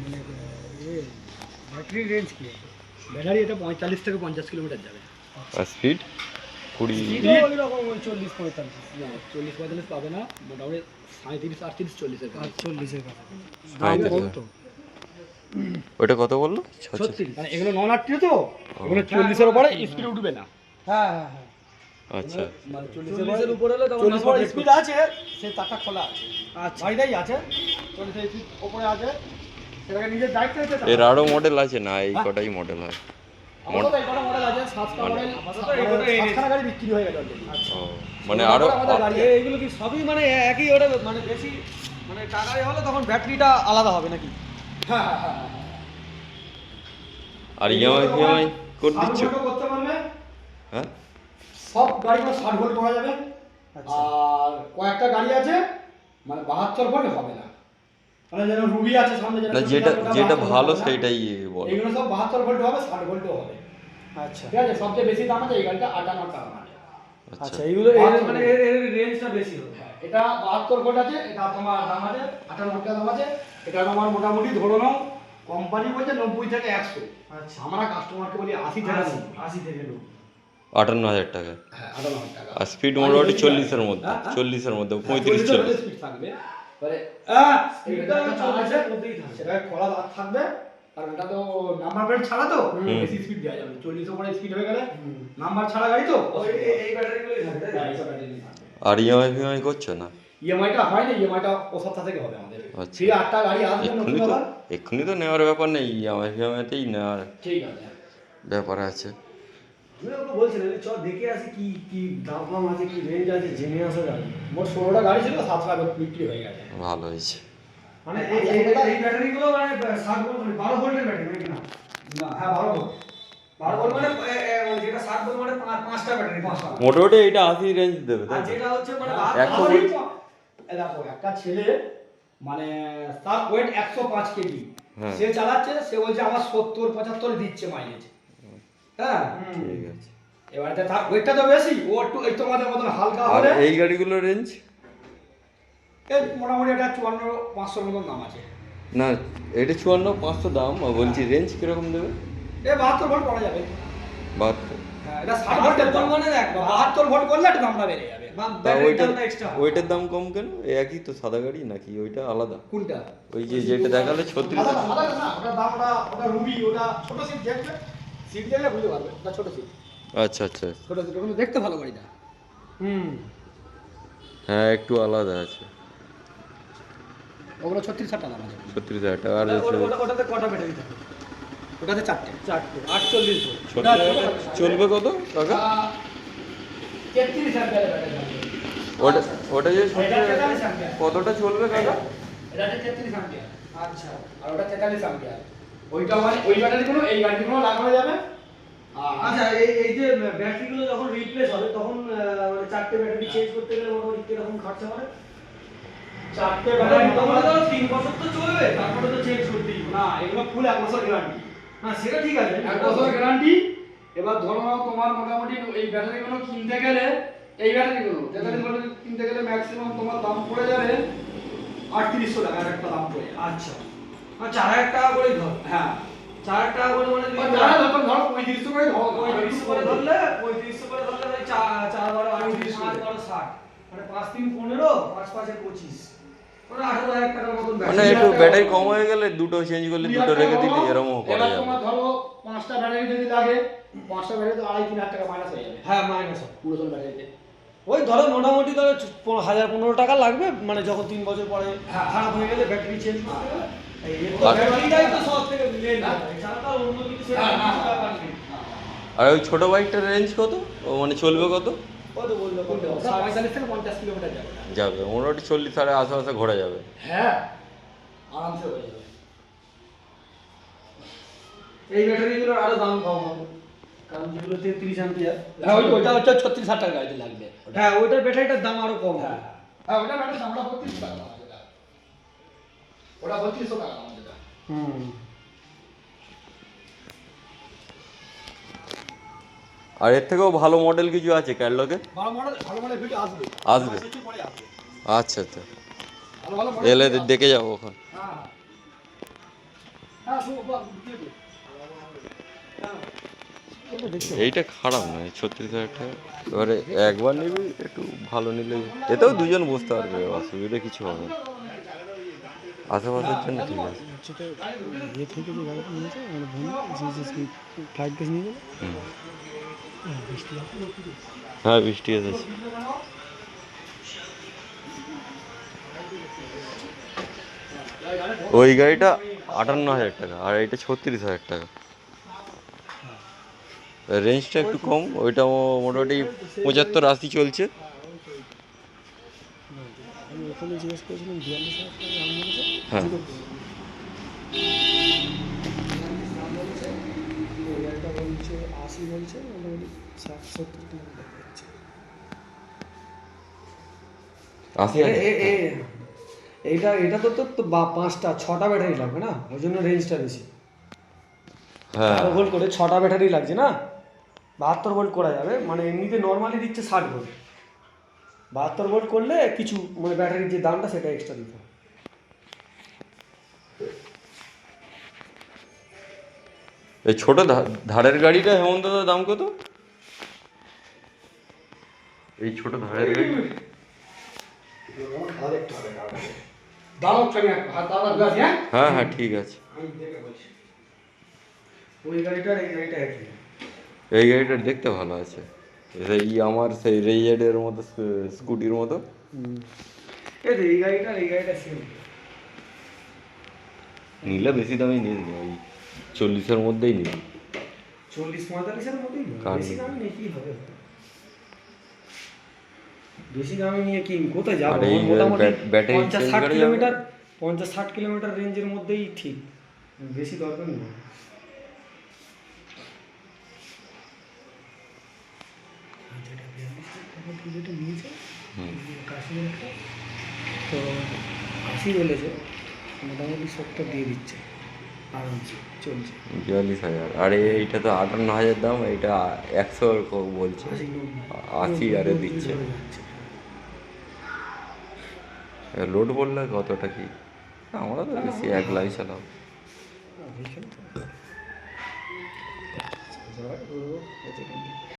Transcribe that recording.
মানে battery range কি? Battery এটা 45 থেকে 50 কিলোমিটার যাবে। আর স্পিড 20? ওই রকম ওই 40-45। না 40-45 পাবে না, মোটামুটি 37-38 40 এর কাছে। 40 এর কাছে। দাম কম তো। ওটা কত বললো? 36। মানে এগুলো নন আটটি তো, এগুলো 40 এর উপরে স্পিড উঠবে না। হ্যাঁ হ্যাঁ হ্যাঁ। আচ্ছা, মানে 40 এর উপরে হলে তখন 40 এর স্পিড আছে, সে তারটা খোলা আছে। আচ্ছা। বাইরেই আছে। 40 এর স্পিড উপরে আছে। সেটাকে নিজের দায়িত্ব নিতে হবে। এর আরো মডেল আছে না? এই কটাই মডেল হয়? আমাদের এই কটা মডেল আছে, 7টা মডেল। আপাতত এই কটা 7খানা গাড়ি বিক্রি হয়ে গেল অলরেডি। আচ্ছা। মানে আরো এইগুলো কি সবই মানে একই ওটা, মানে বেশি মানে টাকায় হলে তখন ব্যাটারিটা আলাদা হবে নাকি? হ্যাঁ হ্যাঁ হ্যাঁ। আর ইএমআই করে দিচ্ছ? করতে পারবে। হ্যাঁ, সব গাড়িগুলো 60 ভোল্ট করা যাবে। আর কয়েকটা গাড়ি আছে মানে 72 ভোল্ট হবে না। মানে যেন রুবি আছে সামনে, যেটা না যেটা যেটা ভালো সেইটাই বলো। এইগুলো সব 72 ভোল্ট হবে, 60 ভোল্টও হবে। আচ্ছা, ঠিক আছে। সবচেয়ে বেশি দাম আছে এই গাড়িটা 58 টাকা মানে। আচ্ছা, এইগুলো মানে এর রেঞ্জটা বেশি হবে। এটা 72 ভোল্ট আছে, এটা তোমার দাম আছে 58 টাকা দাম আছে। এটা তোমার মোটামুটি ধরো নাও কোম্পানি বলছে 90 থেকে 100। আচ্ছা, আমরা কাস্টমারকে বলি 80 থেকে 90। 58,000 টাকা। হ্যাঁ 58 টাকা। আর স্পিড মোটামুটি 40-এর মধ্যে, 40-এর মধ্যে 35-40 স্পিড থাকবে। পরে স্পিডটা আছে মধ্যেই থাকবে, সেটা খোলা দাঁত থাকবে। কারণ এটা তো নাম্বার প্লেট ছাড়া তো বেশি স্পিড দেওয়া যাবে না। 40 এর উপরে স্পিড হয়ে গেলে নাম্বার ছাড়া গাড়ি তো এই ব্যাটারিগুলোই থাকবে। এই সব ব্যাটারি থাকবে। আর ইএমআই করছো না? ইএমআইটা হয় না, ইএমআইটা ও সপ্তাহ থেকে হবে আমাদের। আচ্ছা, সেই 8টা গাড়ি আসবে নতুন আবার। এক্ষুনি তো নেওয়ার ব্যাপার নেই, ইএমআইতেই নেওয়ার ঠিক আছে, ব্যাপার আছে। আমি ওকে বলছিলাম চ দেখে আসি কি কি দাম ফাম আছে, কি রেঞ্জ আছে, জেনে আসা যাবে। মোট 16টা গাড়ি ছিল, 7টা বিক্রি হয়ে গেছে। ভালো হয়েছে। মানে এই ব্যাটারিগুলো মানে 60 ভোল্ট মানে 12 ভোল্টের ব্যাটারি নাকি? না না, হ্যাঁ 12 ভোল্ট। 12 ভোল্ট মানে যেটা 60 ভোল্ট মানে 5টা ব্যাটারি, 5টা। মোটামুটি এইটা 80 রেঞ্জ দেবে আর তাই তো? যেটা হচ্ছে মানে 100 ভোল্ট। এই দেখো একটা ছেলে মানে তার ওয়েট 105 কেজি, হ্যাঁ, সে চালাচ্ছে, সে বলছে আমার 70-75 দিচ্ছে মাইলেজ। হ্যাঁ ঠিক আছে। এবারে তার ওয়েটটা তো বেশি, ও একটু এই তোমাদের মতন হালকা আর হলে এই গাড়িগুলোর রেঞ্জ? এই মোটামুটি এটা 54-500 মতন দাম আছে। না, এটা 54-500 দাম, আর বলছি রেঞ্জ কিরকম দেবে? এই 72 ভোল্ট করা যাবে। 72? হ্যাঁ, এটা 60 ভোল্টের দাম মানে দেখ 72 ভোল্ট করলে একটু দামটা বেড়ে যাবে। ব্যাটারির দামটা এক্সট্রা। ওইটার দাম কম কেন? একই তো, সাদা গাড়ি নাকি ওইটা আলাদা? কোনটা? ওই যে যেটা দেখালে 36। সাদা না, ওটা দাম ওটা রুবি, ওটা ছোট সিট দেখবে, সিট দেখলে বুঝতে পারবে ওটা ছোট সিট। আচ্ছা আচ্ছা, ছোট সিট ওগুলো দেখতে ভালো গাড়িটা। হ্যাঁ একটু আলাদা আছে। ওগুলো 36 টাকা দাম আছে। 36,000 টাকা। আর ওটাতে কটা ব্যাটারি থাকে? ওটাতে চারটে 48 ভোল্ট। চলবে কত টাকা? 33 অ্যাম্পিয়ারের ব্যাটারি থাকে। ওটা ওটা যে কতটা চলবে কাকা? এটাতে 33 অ্যাম্পিয়ার। আচ্ছা, আর ওটা 43 অ্যাম্পিয়ার। ওইটা মানে ওই ব্যাটারিগুলো এই গাড়িগুলো লাগানো যাবে। আচ্ছা, এই যে ব্যাটারিগুলো যখন রিপ্লেস হবে তখন মানে চারটে ব্যাটারি চেঞ্জ করতে গেলে মোটামুটি কিরকম খরচা পড়ে? চারটে ব্যাটারি মোটামুটি ধরো 3 বছর তো চলবে, তারপরে তো চেঞ্জ করতেই হবে। না, এগুলো ফুল 1 বছর গ্যারান্টি। না সেটা ঠিক আছে, 1 বছর গ্যারান্টি। এবার ধরো নাও তোমার মোটামুটি এই ব্যাটারিগুলো কিনতে গেলে, এই ব্যাটারিগুলো কিনতে গেলে ম্যাক্সিমাম তোমার দাম পড়ে যাবে 3800 টাকা একটা দাম পড়ে। আচ্ছা, মানে 4000 টাকা করে ধর। হ্যাঁ 4000 টাকা করে মানে ধরো 3500 করে ধরো, 3500 করে ধরলে 3500 করে ধরলে ওই 4 12 38 5 12 60 মানে 5 3 15 5 5 25 মানে 18000 টাকার মতন ব্যাটারি। মানে একটু ব্যাটারি কম হয়ে গেলে দুটো চেঞ্জ করলে দুটো রেখে দিলে এরকমও করা এবার যাবে। তোমার ধরো 5টা ব্যাটারি যদি লাগে, 5টা ব্যাটারি তো 2.5-3 টাকা মাইনাস হয়ে যাবে। হ্যাঁ মাইনাস হবে পুরো ব্যাটারিতে। ওই ধরো মোটামুটি ধরো 1000-15 টাকা লাগবে, মানে যখন 3 বছর পরে খারাপ হয়ে গেলে ব্যাটারি চেঞ্জ করতে গেলে। এই তো ব্যাটারিটাই তো সব থেকে মেইন ব্যাপার, এছাড়া তো অন্য কিছু সেরকম কিছু ব্যাপার নেই। আর ওই ছোট বাইকটার রেঞ্জ কত? ও মানে চলবে কত? কত বললো? 45 থেকে 50 কিলোমিটার যাবে। যাবে মোটামুটি 40 সাড়ে আশেপাশে ঘোরা যাবে। হ্যাঁ আরামসে হয়ে যাবে। এই ব্যাটারিগুলোর আরো দাম কম হবে, কারণ যেগুলো 33 অ্যাম্পিয়ার। হ্যাঁ ওইটা হচ্ছে 36,000 টাকা গাড়িতে লাগবে। হ্যাঁ ওইটার ব্যাটারিটার দাম আরো কম। হ্যাঁ হ্যাঁ ওইটার ব্যাটারির দামটা 32 টাকা দাম আছে। ওটা 3200 টাকা দাম আছে। আর এর থেকেও ভালো মডেল কিছু আছে ক্যাটলগে? ভালো মডেল ভিডিও আসবে। আসবে? পরে আসবে। আচ্ছা আচ্ছা, ভালো ভালো এলে দেখে যাবো ওখানে। হ্যাঁ এইটা খারাপ নয়, 36,000 টাকা। এবারে একবার নিবি একটু ভালো নিলে, এতেও দুজন বসতে পারবে, অসুবিধা কিছু হবে না, আশেপাশের জন্য ঠিক আছে। ইয়ে থেকে যে গাড়িটা নিয়েছে মানে ফ্লাইট কেস নিয়ে গেলো। হুম। বৃষ্টি আছে নাকি? হ্যাঁ, বৃষ্টি এসেছে। ওই গাড়িটা 58,000 টাকা আর এইটা 36,000 টাকা। রেঞ্জটা একটু কম, ওইটা মোটামুটি 75-80 চলছে। আমি ওখানে জিজ্ঞেস করেছিলাম 42,000 টাকা দাম বলেছে। হ্যাঁ, ওই গাড়িটা বলছে 80 বলছে, মোটামুটি 60-70 টাকা দেখা যাচ্ছে। 80,000। এটা তো 5টা-6টা ব্যাটারি লাগবে না, ওই জন্য রেঞ্জটা বেশি। হ্যাঁ, 12 ভোল্ট করে 6টা ব্যাটারি লাগছে না, 72 ভোল্ট করা যাবে, মানে এমনিতে নর্মালি দিচ্ছে 60 ভোল্ট। 72 ভোল্ট করলে কিছু মানে ব্যাটারির যে দামটা সেটা এক্সট্রা দিতে হবে। এই ছোট ধারের গাড়িটা হেমন্ত দার দাম কত? এই ছোট ধারের গাড়ি হ্যাঁ হ্যাঁ ঠিক আছে। ওই গাড়িটার এই গাড়িটা একই। এই গাড়িটা দেখতে ভালো আছে, এই আমার সেই রেইয়ার্ডের মতো, স্কুটির মতো। এই গাড়িটা সেম। নিলে বেশি দামি নিস নি, ওই 40-এর মধ্যেই নিবি। 40-45-এর মতোই না, কার বেশি নেই? দামি নিয়ে কি হবে? বেশি দামি নিয়ে কি কোথায় যাবো? আর এই আমার মোটামুটি ব্যাটারি 50-60 চেঞ্জ করা যাবে? কিলোমিটার, 50-60 কিলোমিটার রেঞ্জের মধ্যেই ঠিক, বেশি দরকার নেই। যেটা নিয়েছে হুম। 80 তো 80 বলেছে, মোটামুটি 70 দিয়ে দিচ্ছে আরামসে, চলছে। 42,000, আর এইটা তো 58,000 দাম, এটা 100 বলছে, 80 আরে দিচ্ছে। লোড বললে কতটা কি, আমরা তো বেশি 1 লাখ চালাবো। এইখানে তো